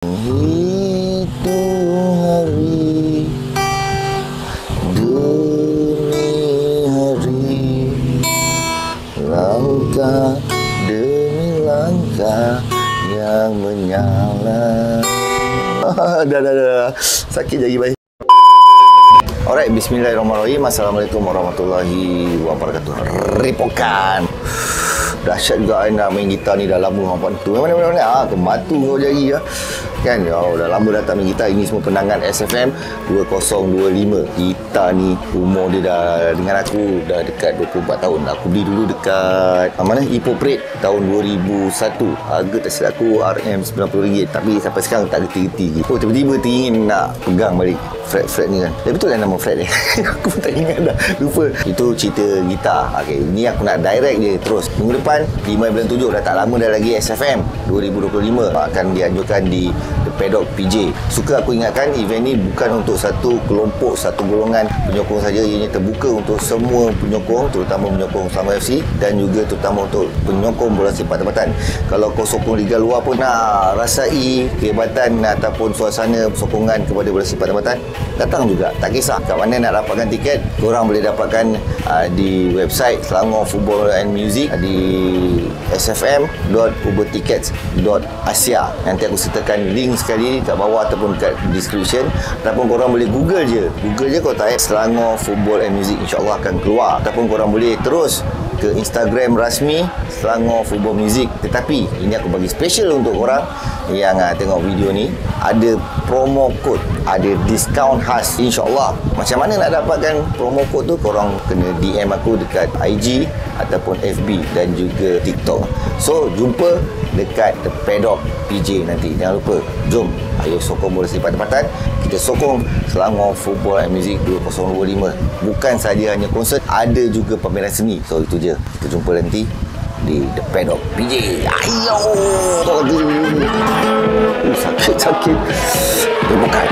Itu hari demi hari, langkah demi langkah yang menyala. Dah. Sakit jari baik. Alright, bismillahirrahmanirrahim. Assalamualaikum warahmatullahi wabarakatuh. Repokan. Dahsyat juga nak main gitar ni, dah lama orang bantu. Mana kematu kau jari lah. Kan, dah lama dah tak main gitar. Ini semua penangan SFM 2025. Gitar ni umur dia dah dengan aku dah dekat 24 tahun. Aku beli dulu dekat mana? Ipopret tahun 2001. Harga tak silap aku RM90. Tapi sampai sekarang tak gerti-gerti. Oh, tiba-tiba teringin nak pegang balik fret ni kan. Betul lah nama fret ni. Aku pun tak ingat dah. Lupa. Itu cerita gitar. Okay, ni aku nak direct je terus. Minggu depan 5 bulan 7 dah tak lama dah lagi SFM 2025 akan dianjurkan di The Paddock PJ. Suka aku ingatkan, event ni bukan untuk satu kelompok, satu golongan penyokong saja. Ianya terbuka untuk semua penyokong, terutama penyokong Selangor FC dan juga terutama untuk penyokong bola sepak tempatan. Kalau kau sokong liga luar pun nak rasai kehebatan ataupun suasana sokongan kepada bola sepak tempatan, datang juga. Tak kisah kat mana nak dapatkan tiket, korang boleh dapatkan di website Selangor Football and Music di sfm.ubertickets.asia. Nanti aku sertakan link sekali kat bawah ataupun kat description, ataupun korang boleh Google je kau type Selangor Football and Music, insyaAllah akan keluar. Ataupun korang boleh terus ke Instagram rasmi Selangor Football Music. Tetapi ini aku bagi special untuk korang yang tengok video ni, ada promo code, ada diskaun khas, insyaAllah. Macam mana nak dapatkan promo code tu? Korang kena DM aku dekat IG ataupun FB dan juga TikTok. So, jumpa dekat The Paddock PJ nanti. Jangan lupa, jom, ayo sokong bola sepak tempatan. Kita sokong Selangor Football and Music 2025. Bukan saja hanya konsert, ada juga pameran seni. So, itu je. Kita jumpa nanti di The Paddock PJ. Ayo! Sakit. Bukan.